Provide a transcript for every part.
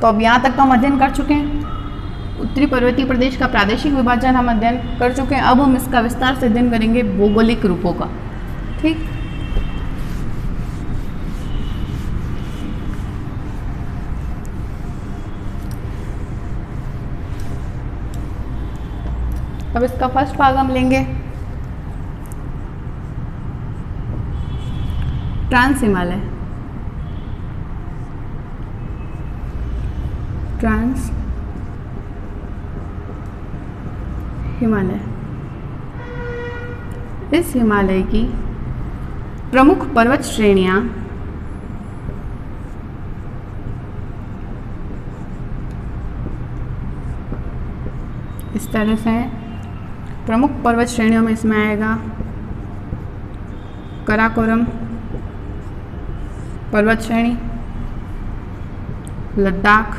तो अब यहाँ तक तो हम अध्ययन कर चुके हैं, उत्तरी पर्वतीय प्रदेश का प्रादेशिक विभाजन हम अध्ययन कर चुके हैं। अब हम इसका विस्तार से अध्ययन करेंगे भौगोलिक रूपों का। ठीक, अब इसका फर्स्ट भाग हम लेंगे ट्रांस हिमालय। ट्रांस हिमालय, इस हिमालय की प्रमुख पर्वत श्रेणियां इस तरह से हैं। प्रमुख पर्वत श्रेणियों में इसमें आएगा काराकोरम पर्वत श्रेणी, लद्दाख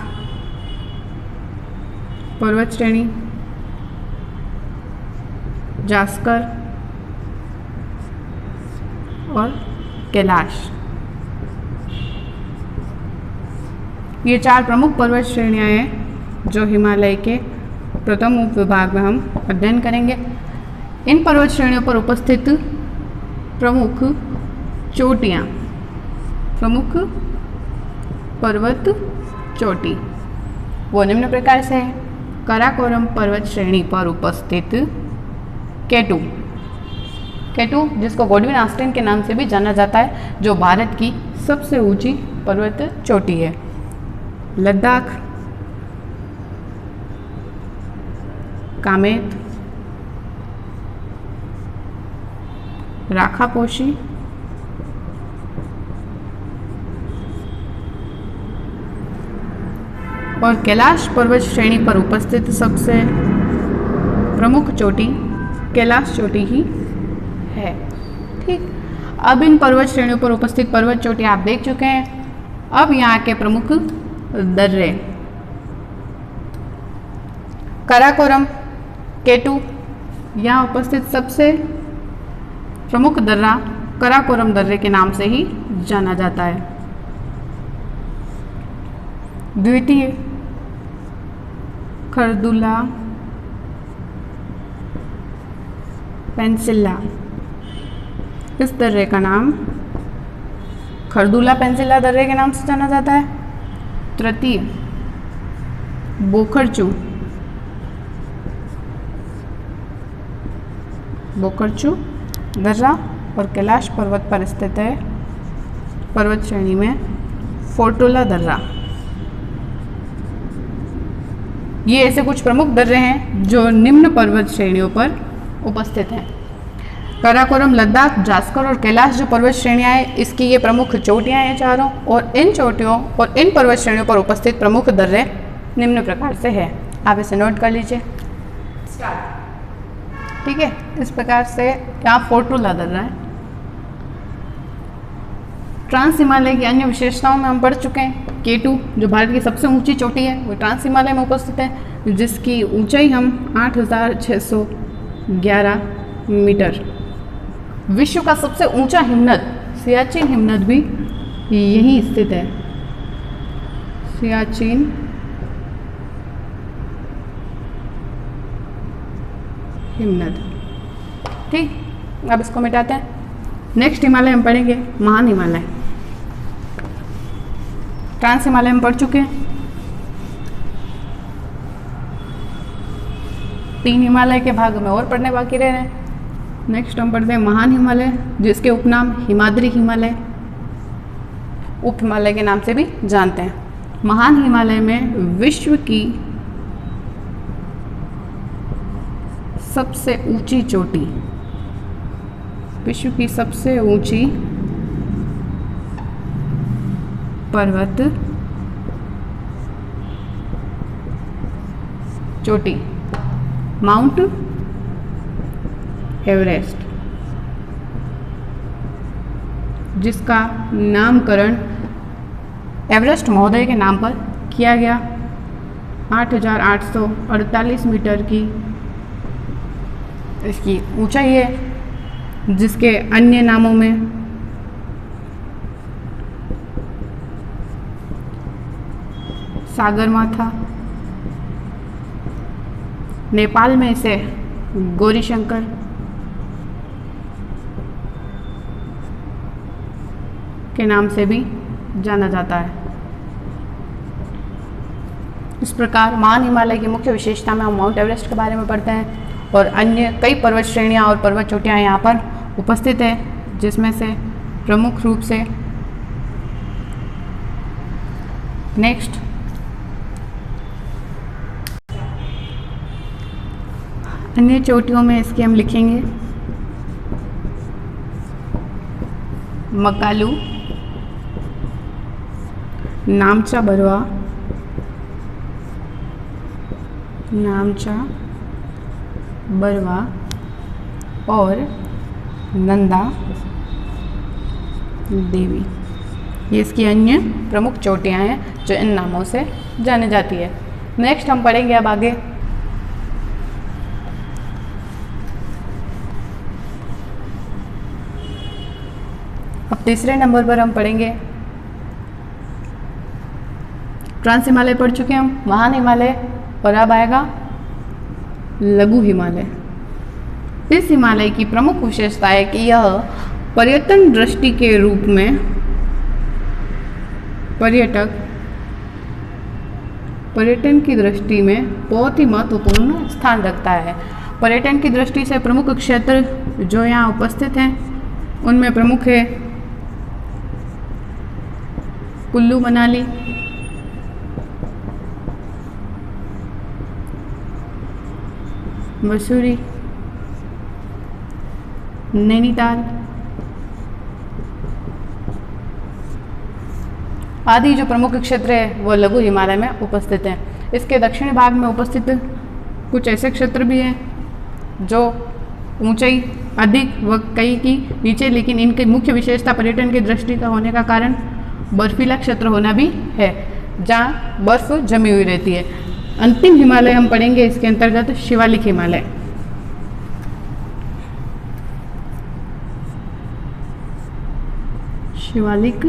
पर्वत श्रेणी, जास्कर और कैलाश। ये 4 प्रमुख पर्वत श्रेणियां हैं जो हिमालय के प्रथम उप विभाग में हम अध्ययन करेंगे। इन पर्वत श्रेणियों पर उपस्थित प्रमुख चोटियां, प्रमुख पर्वत चोटी वो निम्न प्रकार से है। काराकोरम पर्वत श्रेणी पर उपस्थित केटू, केटू जिसको गॉडविन ऑस्टिन के नाम से भी जाना जाता है, जो भारत की सबसे ऊंची पर्वत चोटी है। लद्दाख, कामेत, राखापोशी, और कैलाश पर्वत श्रेणी पर उपस्थित सबसे प्रमुख चोटी कैलाश चोटी ही है। ठीक, अब इन पर्वत श्रेणियों पर उपस्थित पर्वत चोटी आप देख चुके हैं। अब यहाँ के प्रमुख दर्रे, काराकोरम, केटू, यहाँ उपस्थित सबसे प्रमुख दर्रा काराकोरम दर्रे के नाम से ही जाना जाता है। द्वितीय खरदुला पेंसिल्ला, इस दर्रे का नाम खरदुला पेंसिल्ला दर्रे के नाम से जाना जाता है। तृतीय बोखरचू, बोखरचू दर्रा और कैलाश पर्वत पर स्थित है पर्वत श्रेणी में फोर्टोला दर्रा। ये ऐसे कुछ प्रमुख दर्रे हैं जो निम्न पर्वत श्रेणियों पर उपस्थित हैं। काराकोरम, लद्दाख, जास्कर और कैलाश जो पर्वत श्रेणियां हैं, इसकी ये प्रमुख चोटियां हैं चारों, और इन चोटियों और इन पर्वत श्रेणियों पर उपस्थित प्रमुख दर्रे निम्न प्रकार से है। आप इसे नोट कर लीजिए। ठीक है, इस प्रकार से यहाँ फोर्टोला दर्रा है। ट्रांस हिमालय की अन्य विशेषताओं में हम पढ़ चुके हैं। केटू जो भारत की सबसे ऊंची चोटी है वो ट्रांस हिमालय में उपस्थित है, जिसकी ऊंचाई हम 8611 मीटर। विश्व का सबसे ऊंचा हिमनद सियाचिन हिमनद भी यहीं स्थित है। सियाचिन हिमनद। ठीक, अब इसको मिटाते हैं। नेक्स्ट हिमालय हम पढ़ेंगे महान हिमालय। ट्रांस हिमालय हम पढ़ चुके हैं। 3 हिमालय के भाग में और पढ़ने बाकी रह रहे हैं। नेक्स्ट हम पढ़ते हैं महान हिमालय, जिसके उपनाम हिमाद्री हिमालय, उप हिमालय के नाम से भी जानते हैं। महान हिमालय में विश्व की सबसे ऊंची चोटी, विश्व की सबसे ऊंची पर्वत चोटी माउंट एवरेस्ट, जिसका नामकरण एवरेस्ट महोदय के नाम पर किया गया। 8848 मीटर की इसकी ऊंचाई है, जिसके अन्य नामों में सागरमाथा, नेपाल में इसे गौरीशंकर, के नाम से भी जाना जाता है। इस प्रकार महान हिमालय की मुख्य विशेषता में हम माउंट एवरेस्ट के बारे में पढ़ते हैं और अन्य कई पर्वत श्रेणियां और पर्वत चोटियां यहाँ पर उपस्थित है, जिसमें से प्रमुख रूप से नेक्स्ट अन्य चोटियों में इसके हम लिखेंगे मकालू, नामचा बरवा, नामचा बरवा और नंदा देवी। ये इसकी अन्य प्रमुख चोटियां हैं जो इन नामों से जानी जाती है। नेक्स्ट हम पढ़ेंगे अब आगे अब तीसरे नंबर पर हम पढ़ेंगे ट्रांस हिमालय पढ़ चुके हैं हम, महान हिमालय, और अब आएगा लघु हिमालय। इस हिमालय की प्रमुख विशेषता है कि यह पर्यटन दृष्टि के रूप में पर्यटन की दृष्टि में बहुत ही महत्वपूर्ण स्थान रखता है। पर्यटन की दृष्टि से प्रमुख क्षेत्र जो यहाँ उपस्थित हैं उनमें प्रमुख है कुल्लू मनाली, मसूरी, नैनीताल आदि जो प्रमुख क्षेत्र है वो लघु हिमालय में उपस्थित हैं। इसके दक्षिणी भाग में उपस्थित कुछ ऐसे क्षेत्र भी हैं जो ऊंचाई अधिक व कई की नीचे, लेकिन इनकी मुख्य विशेषता पर्यटन की दृष्टि का होने का कारण बर्फीला क्षेत्र होना भी है, जहाँ बर्फ जमी हुई रहती है। अंतिम हिमालय हम पढ़ेंगे इसके अंतर्गत शिवालिक हिमालय। शिवालिक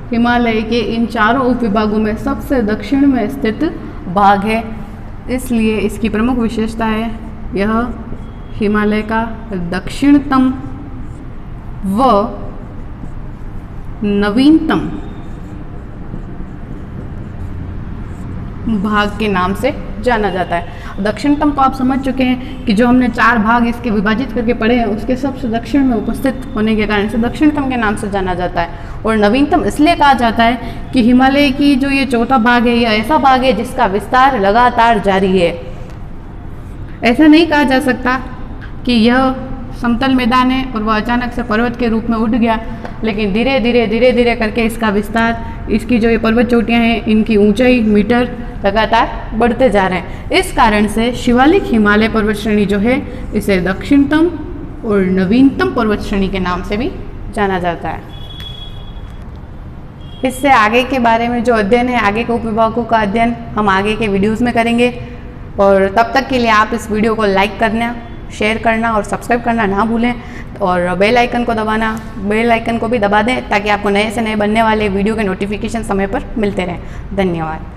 हिमालय के इन चारों उपविभागों में सबसे दक्षिण में स्थित भाग है, इसलिए इसकी प्रमुख विशेषता है यह हिमालय का दक्षिणतम व नवीनतम भाग के नाम से जाना जाता है। दक्षिणतम तो आप समझ चुके हैं कि जो हमने 4 भाग इसके विभाजित करके पढ़े हैं उसके सबसे दक्षिण में उपस्थित होने के कारण से दक्षिणतम के नाम से जाना जाता है। और नवीनतम इसलिए कहा जाता है कि हिमालय की जो ये चौथा भाग है, यह ऐसा भाग है जिसका विस्तार लगातार जारी है। ऐसा नहीं कहा जा सकता कि यह समतल मैदान है और वह अचानक से पर्वत के रूप में उठ गया, लेकिन धीरे धीरे करके इसका विस्तार, इसकी जो ये पर्वत चोटियाँ हैं, इनकी ऊंचाई मीटर लगातार बढ़ते जा रहे हैं। इस कारण से शिवालिक हिमालय पर्वत श्रेणी जो है इसे दक्षिणतम और नवीनतम पर्वत श्रेणी के नाम से भी जाना जाता है। इससे आगे के बारे में जो अध्ययन है, आगे के उपविभागों का अध्ययन हम आगे के वीडियोस में करेंगे। और तब तक के लिए आप इस वीडियो को लाइक करना, शेयर करना और सब्सक्राइब करना ना भूलें, और बेल आइकन को भी दबा दें ताकि आपको नए से नए बनने वाले वीडियो के नोटिफिकेशन समय पर मिलते रहें। धन्यवाद।